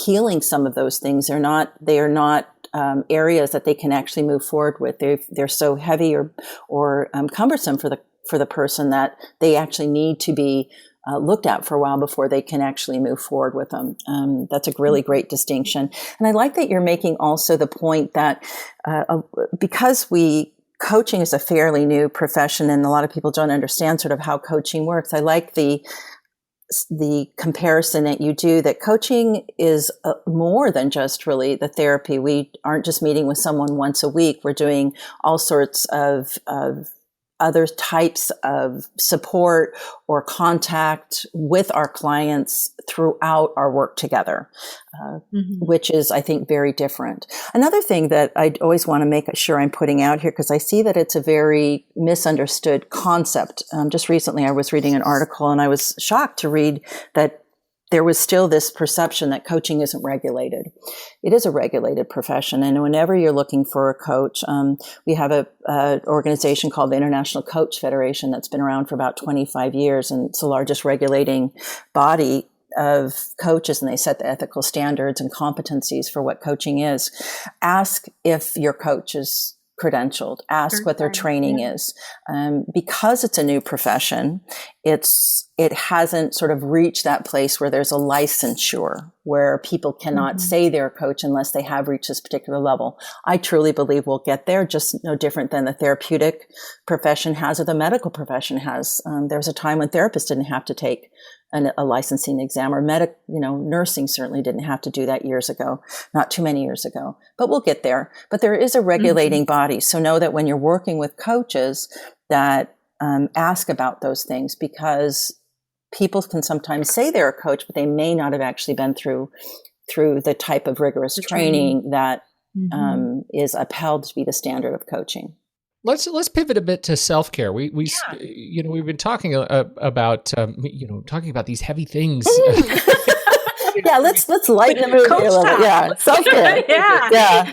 healing some of those things. They are not areas that they can actually move forward with. They're so heavy or cumbersome for the person that they actually need to be looked at for a while before they can actually move forward with them. That's a really great distinction. And I like that you're making also the point that because coaching is a fairly new profession and a lot of people don't understand sort of how coaching works. I like the comparison that you do, that coaching is more than just really the therapy. We aren't just meeting with someone once a week. We're doing all sorts of other types of support or contact with our clients throughout our work together, which is, I think, very different. Another thing that I always want to make sure I'm putting out here, because I see that it's a very misunderstood concept. Just recently, I was reading an article and I was shocked to read that there was still this perception that coaching isn't regulated. It is a regulated profession. And whenever you're looking for a coach, we have a organization called the International Coach Federation that's been around for about 25 years. And it's the largest regulating body of coaches and they set the ethical standards and competencies for what coaching is, ask if your coach is credentialed, ask what their training is. Because it's a new profession, it hasn't sort of reached that place where there's a licensure where people cannot say they're a coach unless they have reached this particular level. I truly believe we'll get there, just no different than the therapeutic profession has or the medical profession has. There was a time when therapists didn't have to take a licensing exam, or nursing certainly didn't have to do that years ago, not too many years ago, but we'll get there. But there is a regulating body. So know that when you're working with coaches that ask about those things, because people can sometimes say they're a coach, but they may not have actually been through the type of rigorous training that is upheld to be the standard of coaching.
Let's pivot a bit to self-care. We've been talking about talking about these heavy things.
Yeah, let's lighten the mood a little bit. Yeah, self-care. Yeah.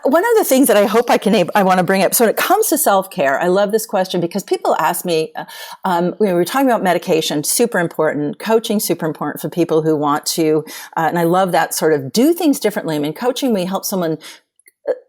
One of the things that I hope I want to bring up. So when it comes to self-care, I love this question because people ask me. We were talking about medication, super important. Coaching, super important for people who want to. And I love that sort of do things differently. I mean, coaching, we help someone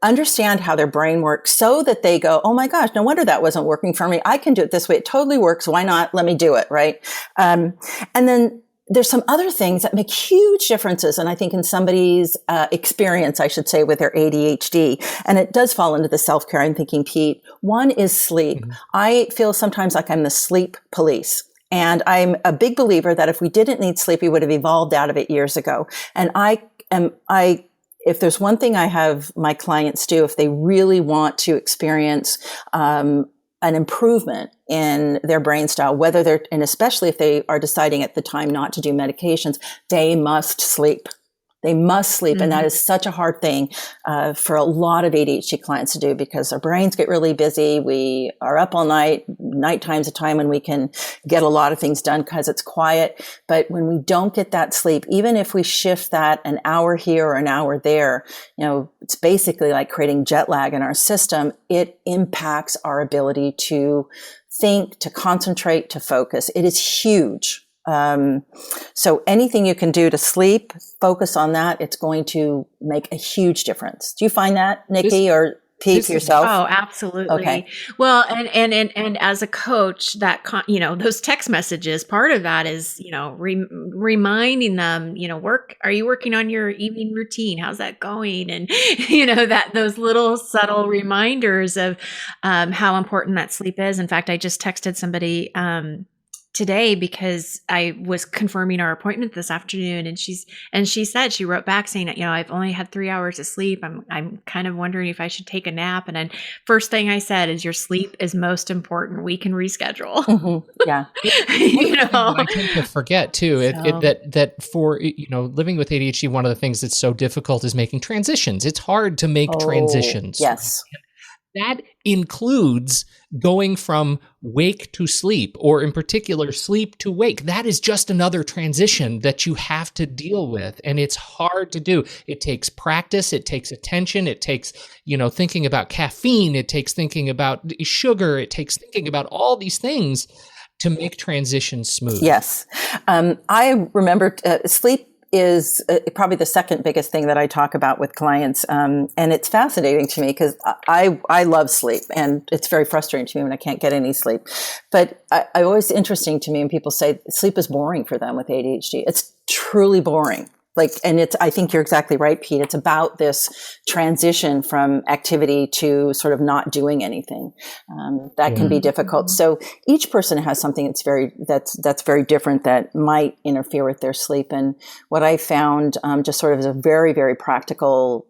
understand how their brain works so that they go, oh my gosh, no wonder that wasn't working for me. I can do it this way. It totally works. Why not? Let me do it. Right. And then there's some other things that make huge differences. And I think in somebody's experience, I should say, with their ADHD, and it does fall into the self-care I'm thinking, Pete. One is sleep. I feel sometimes like I'm the sleep police. And I'm a big believer that if we didn't need sleep, we would have evolved out of it years ago. And if there's one thing I have my clients do, if they really want to experience an improvement in their brain style, and especially if they are deciding at the time not to do medications, they must sleep. They must sleep. And that is such a hard thing for a lot of ADHD clients to do because our brains get really busy. We are up all night. Nighttime's a time when we can get a lot of things done because it's quiet. But when we don't get that sleep, even if we shift that an hour here or an hour there, it's basically like creating jet lag in our system. It impacts our ability to think, to concentrate, to focus. It is huge. So anything you can do to sleep, focus on that. It's going to make a huge difference. Do you find that, Nikki, or Pete, yourself?
Oh, absolutely.
Okay.
Well, and as a coach, that those text messages, part of that is reminding them, are you working on your evening routine? How's that going? And that those little subtle reminders of how important that sleep is. In fact, I just texted somebody today because I was confirming our appointment this afternoon, and she said, she wrote back saying, I've only had 3 hours of sleep. I'm kind of wondering if I should take a nap. And then first thing I said is, your sleep is most important. We can reschedule.
Yeah.
I tend to forget too that for living with ADHD, one of the things that's so difficult is making transitions. It's hard to make transitions.
Yes.
That includes going from wake to sleep, or in particular, sleep to wake. That is just another transition that you have to deal with. And it's hard to do. It takes practice. It takes attention. It takes, thinking about caffeine. It takes thinking about sugar. It takes thinking about all these things to make transitions smooth.
Yes. I remember sleep is probably the second biggest thing that I talk about with clients. And it's fascinating to me because I love sleep, and it's very frustrating to me when I can't get any sleep. But always interesting to me when people say sleep is boring for them with ADHD. It's truly boring. I think you're exactly right, Pete. It's about this transition from activity to sort of not doing anything. That can be difficult. So each person has something that's very different that might interfere with their sleep. And what I found, just sort of as a very, very practical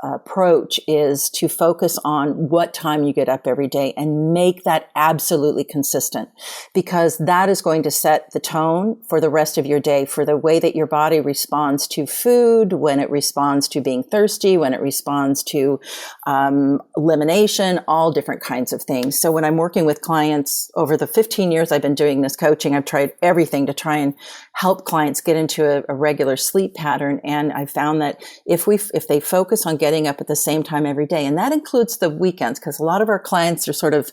approach, is to focus on what time you get up every day and make that absolutely consistent, because that is going to set the tone for the rest of your day, for the way that your body responds to food, when it responds to being thirsty, when it responds to elimination, all different kinds of things. So when I'm working with clients over the 15 years I've been doing this coaching, I've tried everything to try and help clients get into a regular sleep pattern. And I found that if they focus on getting up at the same time every day, and that includes the weekends, because a lot of our clients are sort of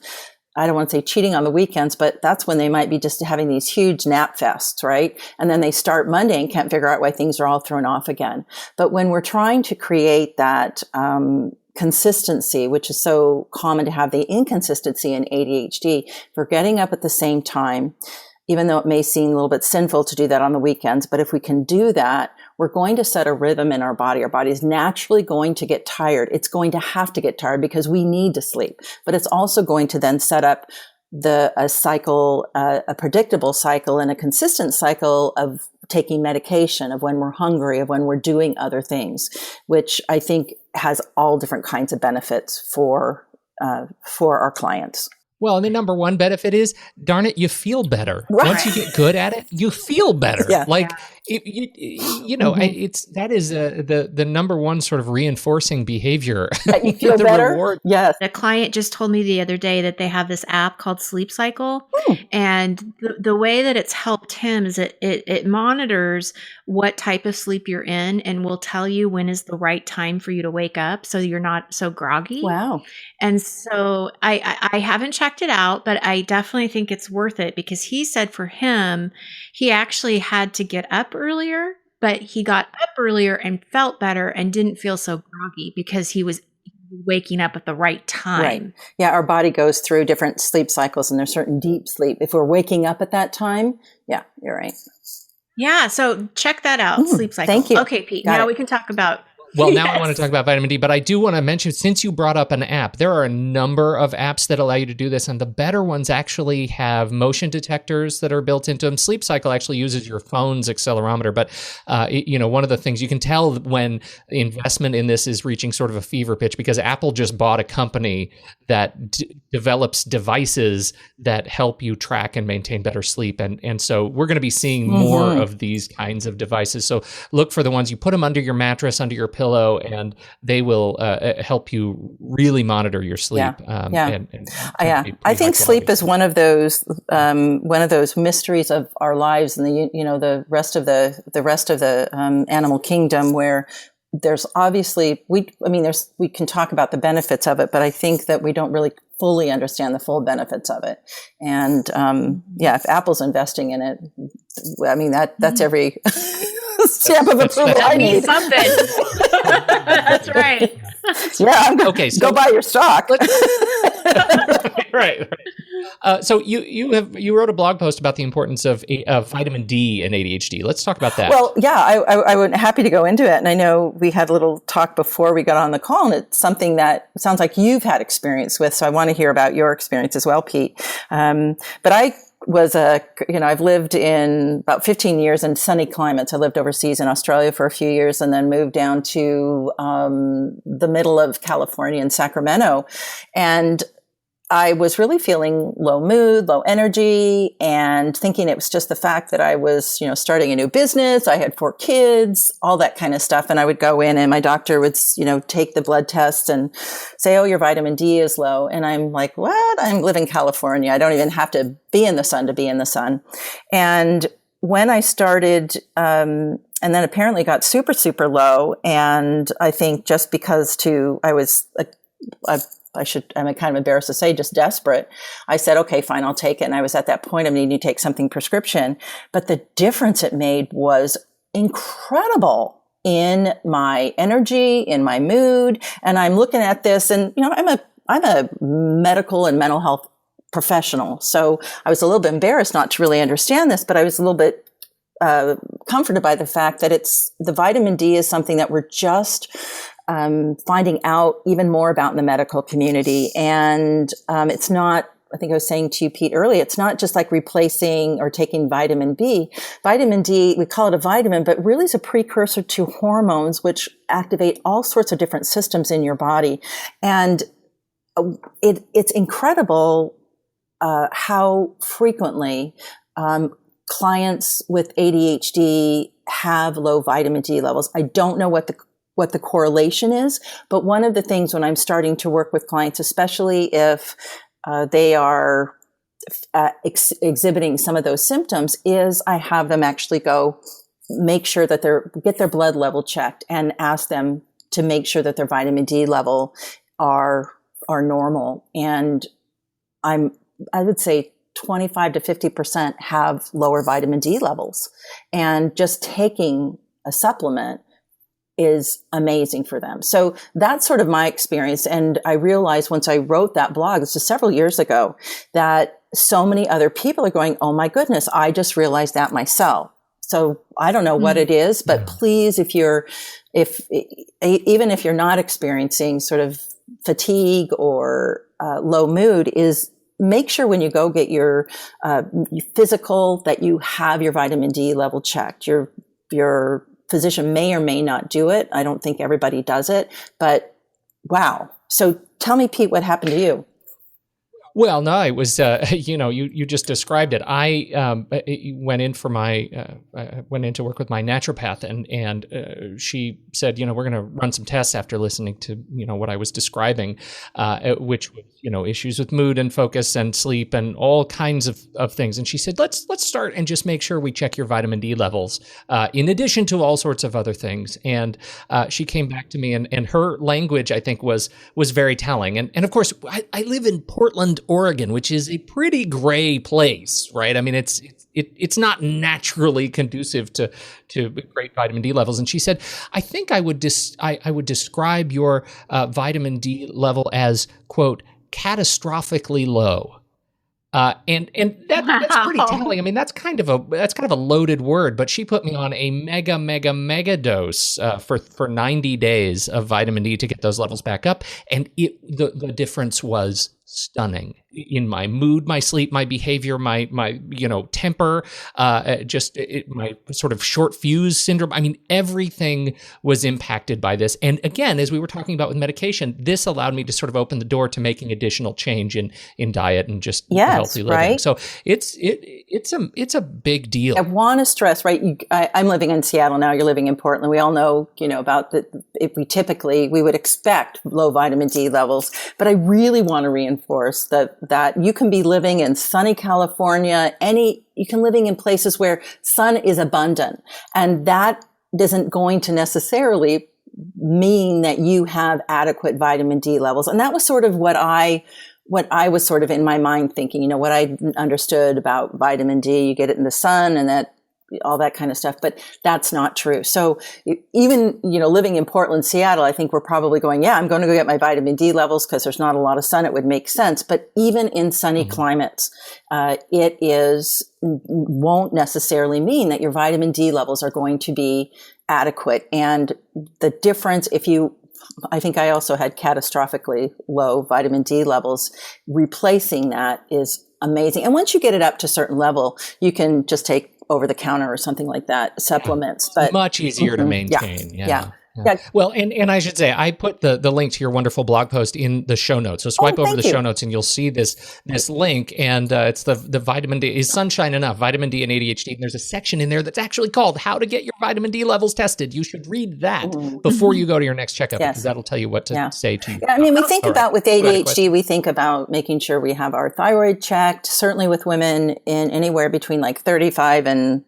I don't want to say cheating on the weekends, but that's when they might be just having these huge nap fests, right? And then they start Monday and can't figure out why things are all thrown off again. But when we're trying to create that consistency, which is so common to have the inconsistency in ADHD, for getting up at the same time, even though it may seem a little bit sinful to do that on the weekends, but if we can do that, we're going to set a rhythm in our body. Our body is naturally going to get tired. It's going to have to get tired because we need to sleep, but it's also going to then set up a cycle, a predictable cycle and a consistent cycle of taking medication, of when we're hungry, of when we're doing other things, which I think has all different kinds of benefits for our clients.
Well, and the number one benefit is, darn it, you feel better.
Right.
Once you get good at it, you feel better.
Yeah.
Like, that is the number one sort of reinforcing behavior.
That you feel
the
better?
reward.
Yes.
A client just told me the other day that they have this app called Sleep Cycle. And the way that it's helped him is it monitors what type of sleep you're in and will tell you when is the right time for you to wake up so you're not so groggy.
Wow.
And so I haven't checked it out, but I definitely think it's worth it because he said for him, he actually had to get up earlier, but he got up earlier and felt better and didn't feel so groggy because he was waking up at the right time.
Right. Yeah, our body goes through different sleep cycles and there's certain deep sleep. If we're waking up at that time, yeah, you're right.
Yeah, so check that out, Sleep Cycle.
Thank you.
Okay, Pete,
Got
now
it.
we can talk about...
Well, now I want to talk about vitamin D, but I do want to mention, since you brought up an app, there are a number of apps that allow you to do this, and the better ones actually have motion detectors that are built into them. Sleep Cycle actually uses your phone's accelerometer, but one of the things you can tell when investment in this is reaching sort of a fever pitch, because Apple just bought a company that develops devices that help you track and maintain better sleep, and so we're going to be seeing more of these kinds of devices. So look for the ones, you put them under your mattress, under your pillow, and they will help you really monitor your sleep.
I think sleep is one of those mysteries of our lives, and the rest of the animal kingdom, where there's obviously we can talk about the benefits of it, but I think that we don't really fully understand the full benefits of it. And if Apple's investing in it, I mean that's every stamp of approval I need.
Something. That's right.
Yeah.
Okay. So
go buy your stock.
Right. So you wrote a blog post about the importance of vitamin D in ADHD. Let's talk about that.
Well, yeah, I would happy to go into it. And I know we had a little talk before we got on the call, and it's something that sounds like you've had experience with. So I want to hear about your experience as well, Pete. But I was I've lived in about 15 years in sunny climates. I lived overseas in Australia for a few years and then moved down to the middle of California in Sacramento. And I was really feeling low mood, low energy, and thinking it was just the fact that I was, starting a new business. I had 4 kids, all that kind of stuff. And I would go in and my doctor would, take the blood test and say, oh, your vitamin D is low. And I'm like, what? I live in California. I don't even have to be in the sun to be in the sun. And when I started, and then apparently got super, super low. And I think just because I'm kind of embarrassed to say, just desperate. I said, okay, fine, I'll take it. And I was at that point of needing to take something prescription. But the difference it made was incredible in my energy, in my mood. And I'm looking at this and, I'm a medical and mental health professional. So I was a little bit embarrassed not to really understand this, but I was a little bit comforted by the fact that the vitamin D is something that we're just finding out even more about in the medical community. And it's not, I think I was saying to you, Pete, earlier, it's not just like replacing or taking vitamin B. Vitamin D, we call it a vitamin, but really is a precursor to hormones, which activate all sorts of different systems in your body. And it's incredible how frequently clients with ADHD have low vitamin D levels. I don't know what the correlation is, but one of the things when I'm starting to work with clients, especially if they are exhibiting some of those symptoms, is I have them actually go make sure that get their blood level checked and ask them to make sure that their vitamin D level are normal. And I'm I would say 25 to 50% have lower vitamin D levels. And just taking a supplement is amazing for them. So that's sort of my experience. And I realized once I wrote that blog, this was several years ago, that so many other people are going, oh my goodness, I just realized that myself. So I don't know what it is, but please, even if you're not experiencing sort of fatigue or low mood, is make sure when you go get your physical that you have your vitamin D level checked. Your physician may or may not do it. I don't think everybody does it, but wow. So tell me, Pete, what happened to you?
Well, no, it was, you just described it. I went in for went in to work with my naturopath and she said, we're going to run some tests after listening to, what I was describing, which was, issues with mood and focus and sleep and all kinds of things. And she said, let's start and just make sure we check your vitamin D levels, in addition to all sorts of other things. And she came back to me and her language, I think, was very telling. And of course, I live in Portland, Oregon, which is a pretty gray place, right? I mean, it's not naturally conducive to great vitamin D levels. And she said, I think I would describe your vitamin D level as, quote, catastrophically low. And that's pretty telling. I mean, that's kind of a loaded word, but she put me on a mega dose for 90 days of vitamin D to get those levels back up. And the difference was stunning in my mood, my sleep, my behavior, my temper, my sort of short fuse syndrome. I mean, everything was impacted by this. And again, as we were talking about with medication, this allowed me to sort of open the door to making additional change in diet and just healthy living. Right? So it's a big deal.
I want to stress, right? I'm living in Seattle now. You're living in Portland. We all know, about we would expect low vitamin D levels, but I really want to reinforce that you can be living in sunny California, you can living in places where sun is abundant, and that isn't going to necessarily mean that you have adequate vitamin D levels. And that was sort of what I was sort of in my mind thinking, what I understood about vitamin D, you get it in the sun and that all that kind of stuff, but that's not true. So even, living in Portland, Seattle, I think we're probably going, I'm going to go get my vitamin D levels because there's not a lot of sun. It would make sense. But even in sunny climates, won't necessarily mean that your vitamin D levels are going to be adequate. And the difference, I think I also had catastrophically low vitamin D levels. Replacing that is amazing. And once you get it up to a certain level, you can just take over the counter or something like that, supplements. But
much easier to maintain. Yeah. Well, and I should say, I put the link to your wonderful blog post in the show notes. So swipe over the show notes and you'll see this link. And it's the vitamin D. Is sunshine enough? Vitamin D and ADHD. And there's a section in there that's actually called How to Get Your Vitamin D Levels Tested. You should read that before you go to your next checkup, because that'll tell you what to say to you.
I mean, we think about with ADHD, we think about making sure we have our thyroid checked. Certainly with women in anywhere between like 35 and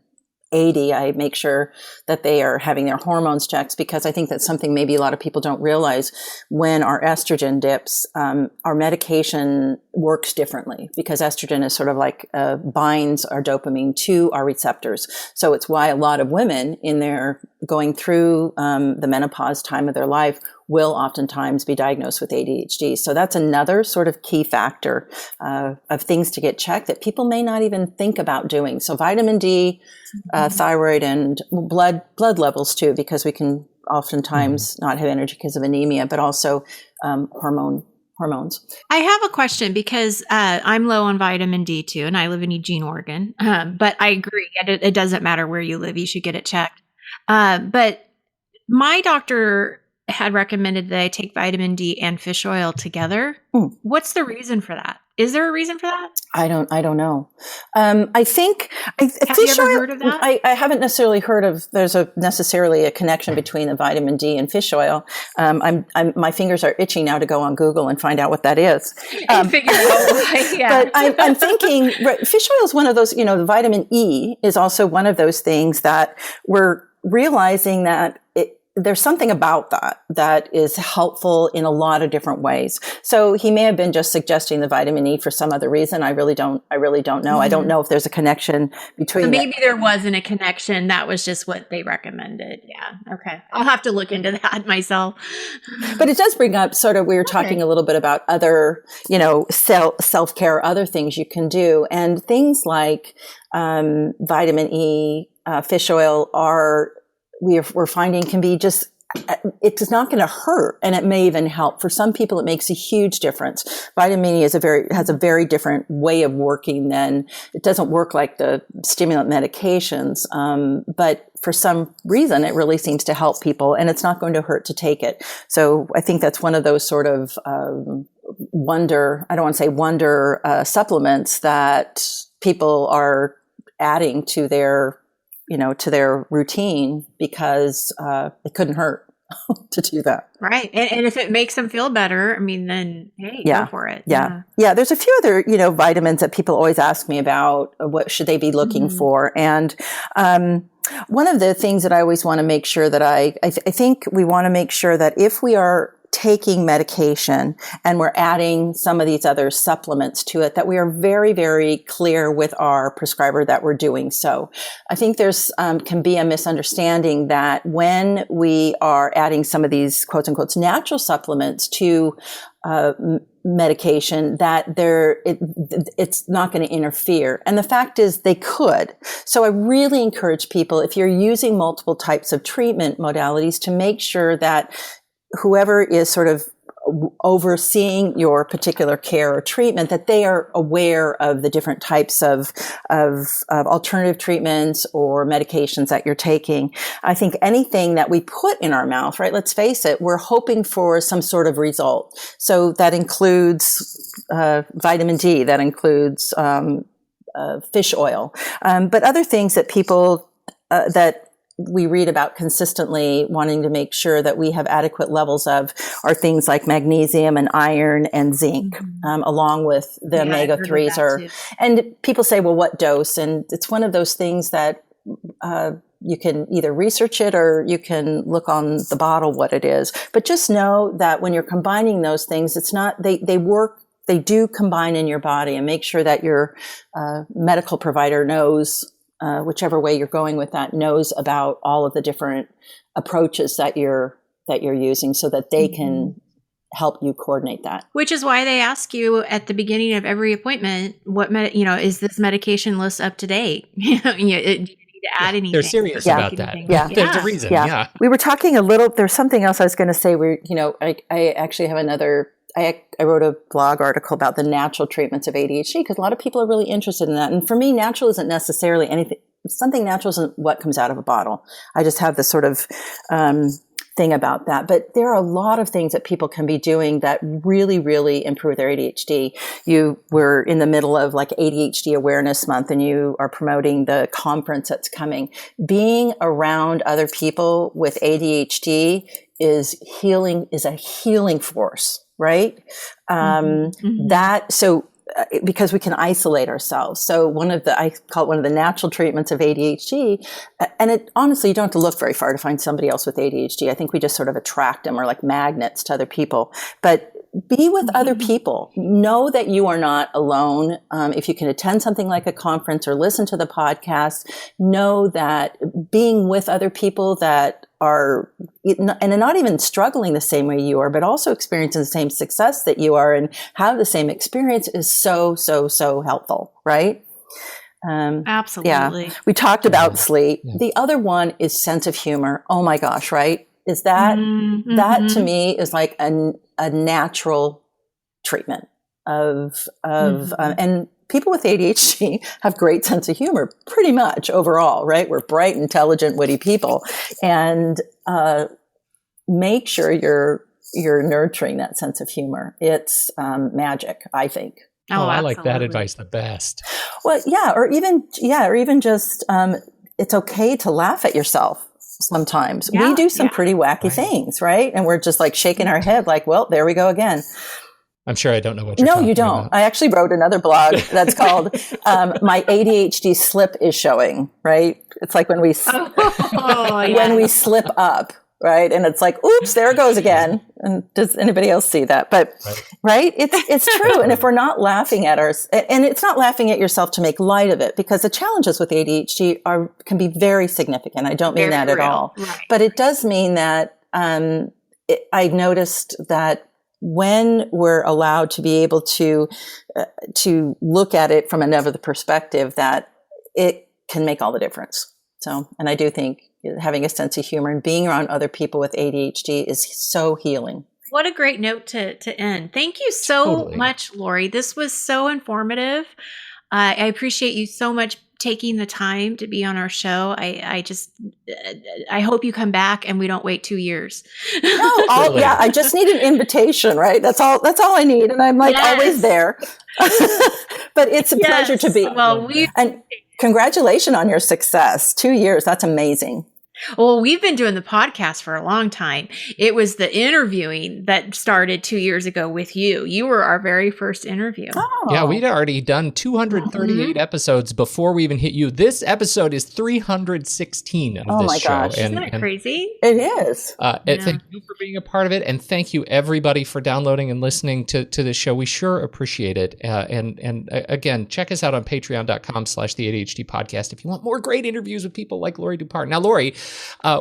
80, I make sure that they are having their hormones checked, because I think that's something maybe a lot of people don't realize. When our estrogen dips, our medication works differently, because estrogen is sort of like binds our dopamine to our receptors. So it's why a lot of women in their going through the menopause time of their life will oftentimes be diagnosed with ADHD. So that's another sort of key factor of things to get checked that people may not even think about doing. So vitamin D, thyroid, and blood levels too, because we can oftentimes not have energy because of anemia, but also hormones.
I have a question, because I'm low on vitamin D too, and I live in Eugene, Oregon. But I agree, it doesn't matter where you live, you should get it checked. But my doctor had recommended that I take vitamin D and fish oil together. What's the reason for that? Is there a reason for that?
I don't know. I think
have you ever heard of that?
I haven't necessarily heard of. There's necessarily a connection between the vitamin D and fish oil. My fingers are itching now to go on Google and find out what that is.
And figure out why. Yeah.
But I'm thinking fish oil is one of those. The vitamin E is also one of those things that we're realizing that there's something about that is helpful in a lot of different ways. So he may have been just suggesting the vitamin E for some other reason. I really don't know. Mm-hmm. I don't know if there's a connection between.
So maybe there wasn't a connection. That was just what they recommended. Yeah. Okay. I'll have to look into that myself.
But it does bring up sort of, we were talking a little bit about other, self-care, other things you can do, and things like vitamin E, fish oil we're finding can be just, it's not going to hurt, and it may even help. For some people, it makes a huge difference. Vitamin E has a very different way of working than, it doesn't work like the stimulant medications. But for some reason, it really seems to help people, and it's not going to hurt to take it. So I think that's one of those sort of, wonder supplements that people are adding to their routine because it couldn't hurt to do that.
Right. And if it makes them feel better, I mean, then, hey, go for it.
Yeah. There's a few other, vitamins that people always ask me about. What should they be looking for? And one of the things that I always want to make sure that I think we want to make sure that if we are taking medication and we're adding some of these other supplements to it, that we are very, very clear with our prescriber that we're doing so. I think there's can be a misunderstanding that when we are adding some of these quotes unquote natural supplements to medication, that it's not going to interfere. And the fact is they could. So I really encourage people, if you're using multiple types of treatment modalities, to make sure that whoever is sort of overseeing your particular care or treatment, that they are aware of the different types of alternative treatments or medications that you're taking. I think anything that we put in our mouth, right, let's face it, we're hoping for some sort of result. So that includes vitamin D, that includes fish oil, but other things that people that we read about consistently wanting to make sure that we have adequate levels of are things like magnesium and iron and zinc, along with the omega-3s. And people say, well, what dose? And it's one of those things that you can either research it or you can look on the bottle what it is. But just know that when you're combining those things, it's not, they work, they do combine in your body, and make sure that your medical provider knows, whichever way you're going with that, knows about all of the different approaches that you're using, so that they can help you coordinate that.
Which is why they ask you at the beginning of every appointment, is this medication list up to date? Do you need to add anything?
They're serious about that.
Yeah.
There's a reason. Yeah.
We were talking a little, there's something else I was going to say. I actually have another, I wrote a blog article about the natural treatments of ADHD, because a lot of people are really interested in that. And for me, natural isn't necessarily anything. Something natural isn't what comes out of a bottle. I just have this sort of thing about that. But there are a lot of things that people can be doing that really, really improve their ADHD. You were in the middle of like ADHD Awareness Month, and you are promoting the conference that's coming. Being around other people with ADHD is a healing force. Right? Because we can isolate ourselves. So I call it one of the natural treatments of ADHD. And it honestly, you don't have to look very far to find somebody else with ADHD. I think we just sort of attract them, or like magnets to other people. But be with other people. Know that you are not alone. If you can attend something like a conference or listen to the podcast, know that being with other people that are, and are not even struggling the same way you are, but also experiencing the same success that you are and have the same experience, is so, so, so helpful, right?
Absolutely.
Yeah. We talked about sleep. Yeah. The other one is sense of humor. Oh my gosh, right? Is that, that to me is like a natural treatment of and people with ADHD have great sense of humor, pretty much overall, right? We're bright, intelligent, witty people, and make sure you're nurturing that sense of humor. It's magic, I think.
Oh, I like that advice the best.
Well, or even just it's okay to laugh at yourself. Sometimes we do some pretty wacky things, right? And we're just like shaking our head like, well, there we go again.
I'm sure I don't know what you're talking about. No,
you don't. I actually wrote another blog that's called My ADHD Slip is Showing, right? It's like when we when we slip up, right? And it's like, oops, there it goes again. And does anybody else see that? But right, it's true. And if we're not laughing at and it's not laughing at yourself to make light of it, because the challenges with ADHD can be very significant. I don't mean that at all, but it does mean that I noticed that when we're allowed to be able to look at it from another perspective, that it can make all the difference. So, and I do think having a sense of humor and being around other people with ADHD is so healing.
What a great note to end. Thank you so much, Laurie. This was so informative. I appreciate you so much taking the time to be on our show. I hope you come back and we don't wait 2 years.
No, I just need an invitation, right? That's all I need. And I'm always there. But it's a pleasure to be.
Well,
and congratulations on your success. 2 years. That's amazing.
Well, we've been doing the podcast for a long time. It was the interviewing that started 2 years ago with you. You were our very first interview.
Oh.
Yeah, we'd already done 238 episodes before we even hit you. This episode is 316 of this show.
Gosh.
Isn't that crazy?
It is.
Thank you for being a part of it. And thank you, everybody, for downloading and listening to this show. We sure appreciate it. And again, check us out on patreon.com/the ADHD podcast if you want more great interviews with people like Laurie Dupar. Now, Laurie,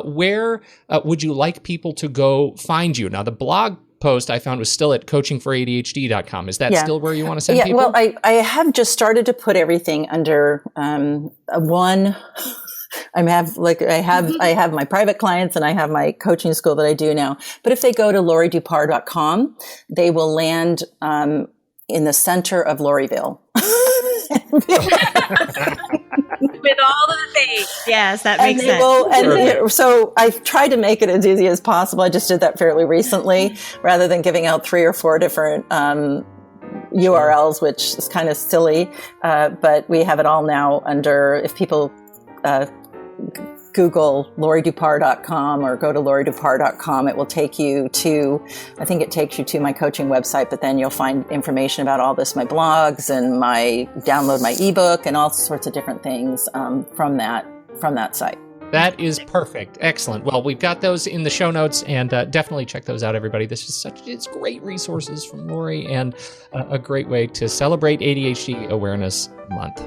where would you like people to go find you? Now, the blog post I found was still at coachingforadhd.com. Is that still where you want to send people?
Well, I have just started to put everything under one. I have my private clients and I have my coaching school that I do now. But if they go to lauriedupar.com, they will land in the center of Laurieville.
With all the things. Yes, that makes sense.
So I tried to make it as easy as possible. I just did that fairly recently rather than giving out 3 or 4 different URLs, which is kind of silly. But we have it all now under, if people Google lauriedupar.com or go to lauriedupar.com, it will take you to, I think it takes you to my coaching website, but then you'll find information about all this, my blogs and download my ebook and all sorts of different things from that site.
That is perfect. Excellent. Well, we've got those in the show notes, and definitely check those out, everybody. It's great resources from Laurie and a great way to celebrate ADHD Awareness Month.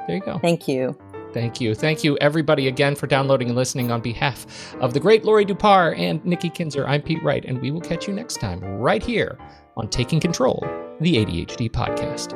There you go.
Thank you.
Thank you. Thank you, everybody, again, for downloading and listening. On behalf of the great Laurie Dupar and Nikki Kinzer, I'm Pete Wright, and we will catch you next time right here on Taking Control, the ADHD podcast.